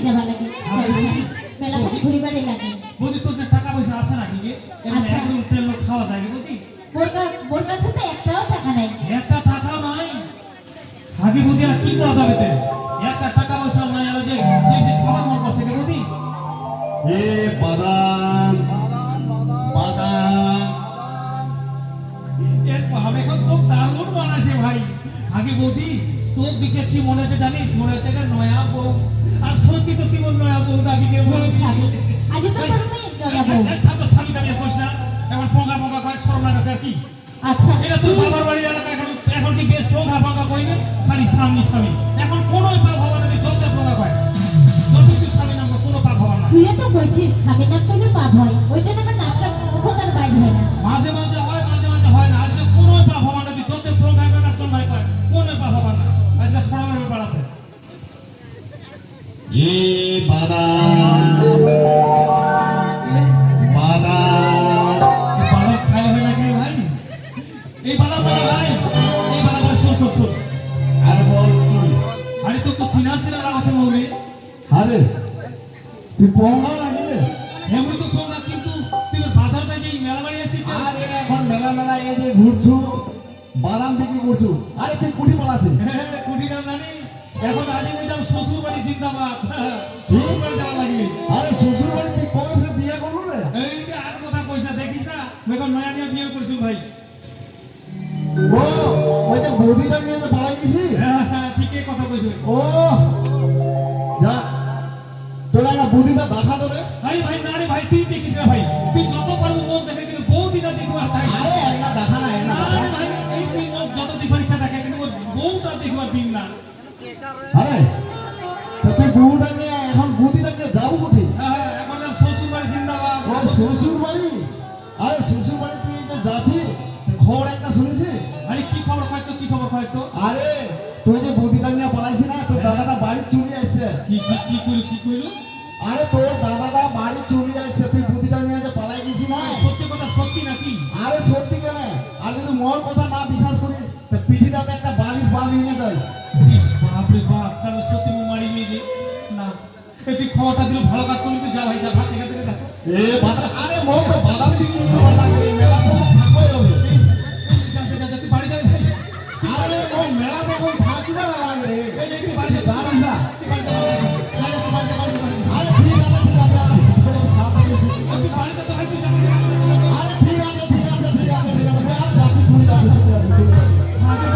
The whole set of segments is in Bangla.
যাবা লাগে মেলা খালি ঘুরিবারে লাগে বৌদি তোর টাকা পয়সা আছে নাকি গে এমন এক হোটেল খাওয়া যায় বৌদি বোর কাছে তো একটাও টাকা নাই একটা টাকাও নাই আগে বৌদি আর কি করা যাবে তে একটা টাকা পয়সা নাই আর যে যে খাবার মন করছে গে বৌদি এ বাদাম বাদাম এরপর আমি এখন তো দারুণ বানাইছে ভাই আগে বৌদি তোর দিকে কি মনে হচ্ছে জানিস মনে হচ্ছে এটা নয়া বউ আর সত্যি তো কেমন নয়া বউ ডাকি গে হে সাবি আজ তো তোর মেয়ে নয়া বউ তো স্বামী দাঁড়িয়ে কইস না এখন পঙ্গা পঙ্গা কয়েক শরম লাগাছে আর কি আচ্ছা এটা তোর বাবার বাড়ি এলাকা এখন কি বেশ পঙ্গা পঙ্গা কইবে খালি স্বামী স্বামী এখন কোনোই পাপ হবা না জলতে পঙ্গা কয় যতটুকু স্বামী নাম কোনো পাপ হবা না তুই তো কইছিস স্বামী নাম কইলে পাপ হয় ওই জন্য আমার নাকটা কোথার বাইরে হয় না মাঝে মাঝে হয় না আজকে কোনোই পাপ হবা না জলতে পঙ্গা কয় আর তোর নাই কয় কোনোই পাপ হবা না আজকে শরমের ব্যাপার আছে এ বাদাম বাদাম বাদাম খাই হয় নাকি ভাই এই বাদাম ভাই এই বাদাম শোন আর বল তুই আরে তো চিনা লাগাছে মৌরি আরে তুই পঙ্গা লাগিলে এমন তো পঙ্গা কিন্তু তুই বাজারটা যে মেলা বাড়ি আছিস আরে এখন মেলা মেলা এই যে ঘুরছু বাদাম বিক্রি করছু আরে তুই কুড়ি পালাছে কুড়ি দাম জানি এখন আজ আমি যাম শ্বশুর বাড়ি জিন্দাবাদ শ্বশুর বাড়ি যাওয়া লাগবে আরে শ্বশুর বাড়ি তুই কবে ফের বিয়ে করলু রে এই যে আর কথা পয়সা দেখিস না এখন নয়া নিয়ে বিয়ে করছি ভাই ও ওই যে বৌদিটা নিয়ে যে পালাই গেছি ঠিকই কথা কইছো ও যা তোরা না বৌদিটা দেখা ধরে ভাই ভাই না রে ভাই তুই দেখিস না ভাই তুই যত পারবো মুখ দেখে কিন্তু বউ দিনা দেখবার তাই আরে একটা দেখা না না রে ভাই এই তুই মুখ যত দেখবার ইচ্ছা থাকে কিন্তু বউটা দেখবার দিন না আরে তো তুই বউটা নিয়ে এখন বৌদিটা নিয়ে যাবো কোথায় এখন যাম শ্বশুর বাড়ি জিন্দাবাদ ও শ্বশুর বাড়ি আরে শ্বশুর বাড়ি তুই যে যাচ্ছি খবর একটা শুনেছি আরে কি খবর কয় তো আরে তুই যে বৌদিটা নিয়ে পালাইছি না তোর দাদাটা বাড়ি চুরি আসছে কি কইলো আরে তোর দাদাটা বাড়ি চুরি আসছে তুই বৌদিটা নিয়ে যে পালাই গেছি না সত্যি কথা সত্যি নাকি আরে সত্যি কেন আর যদি মোর কথা না বিশ্বাস করিস তো পিঠিটাতে একটা বালিশ বাঁধি নিয়ে যাস ইস বাপ রে বাপ তাহলে সত্যি মু মারি মেয়ে না এই তুই খবরটা দিলে ভালো কাজ করলি তুই যা ভাই যা ভাত এখান থেকে যা এ বাদা আরে মোর তো বাদাম বিক্রি করা লাগবে মেলা তো থাকবে হবে তুই বাড়ি যাবি ভাই আরে মোর মেলা তো এখন থাকিবে না লাগে এই যে তুই বাড়ি যা জানিস না তুই বাড়ি যা আরে ঠিক আছে আর সাবধানে তুই বাড়ি যা তো ভাই তুই যাবি আরে ঠিক আছে আর যাবি তুই যাবি আগে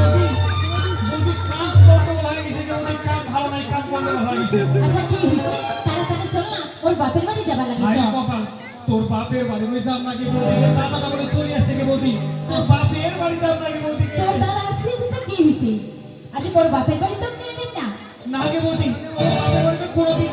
বৌদি কাম করতে লাগে গেছে যে ওই কাম ভালো নাই কাম করতে লাগে গেছে আচ্ছা কি হইছে তাড়াতাড়ি চল না ওর বাপের বাড়ি যাবা লাগে আরে চল কপাল তোর বাপের বাড়ি মে যাম নাকি বৌদি দাদাটা বলে চলে আসছে কে বৌদি তোর বাপের বাড়ি যাম নাকি বৌদি তোর দাদা আসছিস তো কি হইছে আজ ওর বাপের বাড়ি তো নিয়ে দিন না না গে বৌদি তোর বাপের বাড়ি কোনোদিন